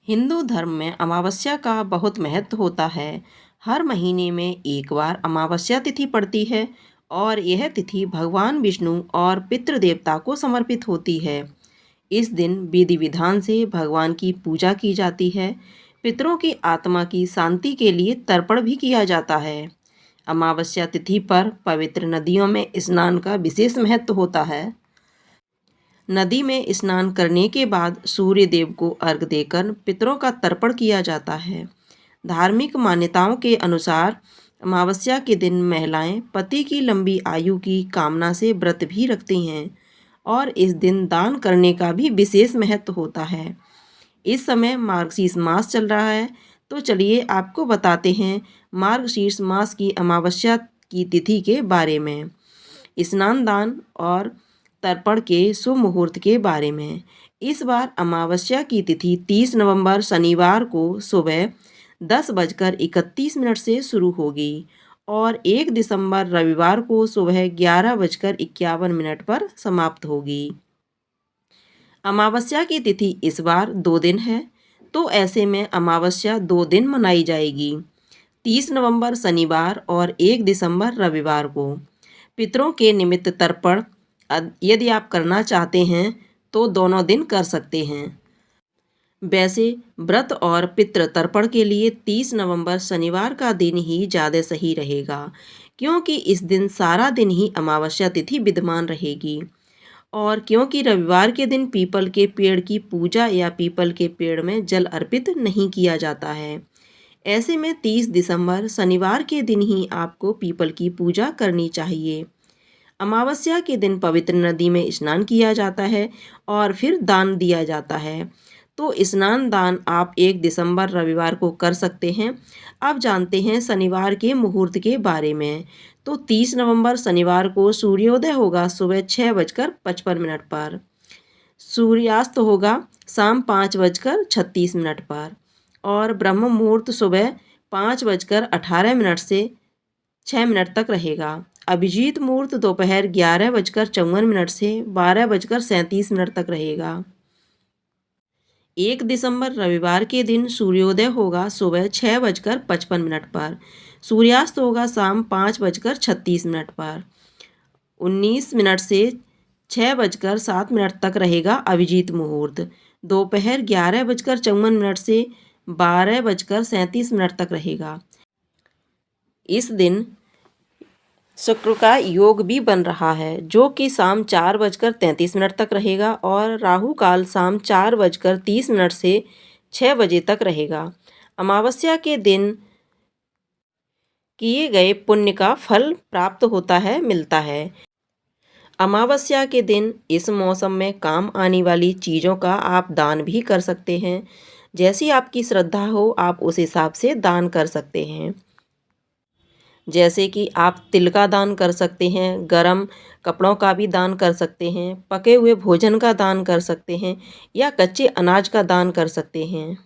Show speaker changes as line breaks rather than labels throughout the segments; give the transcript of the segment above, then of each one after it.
हिंदू धर्म में अमावस्या का बहुत महत्व होता है। हर महीने में एक बार अमावस्या तिथि पड़ती है और यह तिथि भगवान विष्णु और पितृ देवता को समर्पित होती है। इस दिन विधि विधान से भगवान की पूजा की जाती है। पितरों की आत्मा की शांति के लिए तर्पण भी किया जाता है। अमावस्या तिथि पर पवित्र नदियों में स्नान का विशेष महत्व होता है। नदी में स्नान करने के बाद सूर्य देव को अर्घ देकर पितरों का तर्पण किया जाता है। धार्मिक मान्यताओं के अनुसार अमावस्या के दिन महिलाएं पति की लंबी आयु की कामना से व्रत भी रखती हैं और इस दिन दान करने का भी विशेष महत्व होता है। इस समय मार्गशीर्ष मास चल रहा है, तो चलिए आपको बताते हैं मार्गशीर्ष मास की अमावस्या की तिथि के बारे में, स्नान दान और तर्पण के शुभ मुहूर्त के बारे में। इस बार अमावस्या की तिथि 30 नवंबर शनिवार को सुबह 10:31 से शुरू होगी और 1 दिसंबर रविवार को सुबह 11:51 पर समाप्त होगी। अमावस्या की तिथि इस बार 2 दिन है, तो ऐसे में अमावस्या 2 दिन मनाई जाएगी, 30 नवंबर शनिवार और 1 दिसंबर रविवार को। पितरों के निमित्त तर्पण यदि आप करना चाहते हैं तो दोनों दिन कर सकते हैं। वैसे व्रत और पितृ तर्पण के लिए 30 नवंबर शनिवार का दिन ही ज़्यादा सही रहेगा, क्योंकि इस दिन सारा दिन ही अमावस्या तिथि विद्यमान रहेगी और क्योंकि रविवार के दिन पीपल के पेड़ की पूजा या पीपल के पेड़ में जल अर्पित नहीं किया जाता है। ऐसे में 30 दिसंबर शनिवार के दिन ही आपको पीपल की पूजा करनी चाहिए। अमावस्या के दिन पवित्र नदी में स्नान किया जाता है और फिर दान दिया जाता है। तो स्नान दान आप 1 दिसंबर रविवार को कर सकते हैं। अब जानते हैं शनिवार के मुहूर्त के बारे में। तो 30 नवंबर शनिवार को सूर्योदय होगा सुबह 6:55 पर। सूर्यास्त होगा शाम 5:36 पर और ब्रह्म मुहूर्त सुबह 5:18 से 6 तक रहेगा। अभिजीत मुहूर्त दोपहर 11:54 से 12:37 तक रहेगा। 1 दिसंबर रविवार के दिन सूर्योदय होगा सुबह 6:55 पर। सूर्यास्त होगा शाम 5:36 पर। 19 से 6:07 तक रहेगा अभिजीत मुहूर्त। दोपहर 11:54 से 12:37 तक रहेगा। इस दिन शुक्र का योग भी बन रहा है, जो कि शाम 4:33 तक रहेगा और राहु काल शाम 4:30 से 6 बजे तक रहेगा। अमावस्या के दिन किए गए पुण्य का फल प्राप्त होता है, मिलता है। अमावस्या के दिन इस मौसम में काम आने वाली चीज़ों का आप दान भी कर सकते हैं। जैसी आपकी श्रद्धा हो आप उस हिसाब से दान कर सकते हैं। जैसे कि आप तिल का दान कर सकते हैं, गरम कपड़ों का भी दान कर सकते हैं, पके हुए भोजन का दान कर सकते हैं या कच्चे अनाज का दान कर सकते हैं।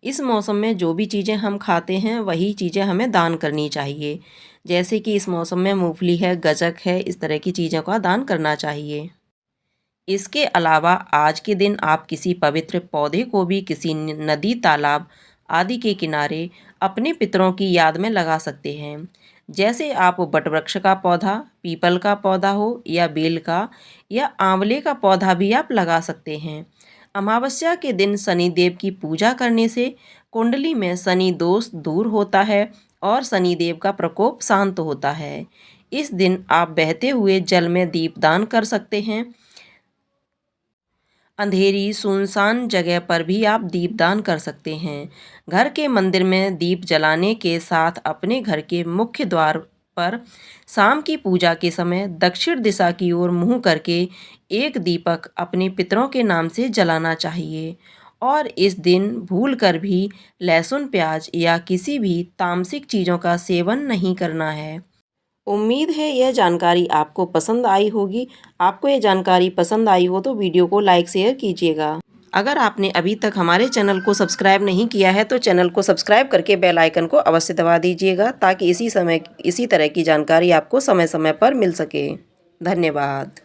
इस मौसम में जो भी चीज़ें हम खाते हैं वही चीज़ें हमें दान करनी चाहिए। जैसे कि इस मौसम में मूंगफली है, गज्जक है, इस तरह की चीज़ों का दान करना चाहिए। इसके अलावा आज के दिन आप किसी पवित्र पौधे को भी किसी नदी, तालाब आदि के किनारे अपने पितरों की याद में लगा सकते हैं। जैसे आप वटवृक्ष का पौधा, पीपल का पौधा हो या बेल का या आंवले का पौधा भी आप लगा सकते हैं। अमावस्या के दिन शनि देव की पूजा करने से कुंडली में शनि दोष दूर होता है और शनि देव का प्रकोप शांत होता है। इस दिन आप बहते हुए जल में दीपदान कर सकते हैं। अंधेरी सुनसान जगह पर भी आप दीपदान कर सकते हैं। घर के मंदिर में दीप जलाने के साथ अपने घर के मुख्य द्वार पर शाम की पूजा के समय दक्षिण दिशा की ओर मुंह करके एक दीपक अपने पितरों के नाम से जलाना चाहिए और इस दिन भूलकर भी लहसुन, प्याज या किसी भी तामसिक चीज़ों का सेवन नहीं करना है। उम्मीद है यह जानकारी आपको पसंद आई होगी। आपको यह जानकारी पसंद आई हो तो वीडियो को लाइक शेयर कीजिएगा। अगर आपने अभी तक हमारे चैनल को सब्सक्राइब नहीं किया है तो चैनल को सब्सक्राइब करके बेल आइकन को अवश्य दबा दीजिएगा, ताकि इसी तरह की जानकारी आपको समय समय पर मिल सके। धन्यवाद।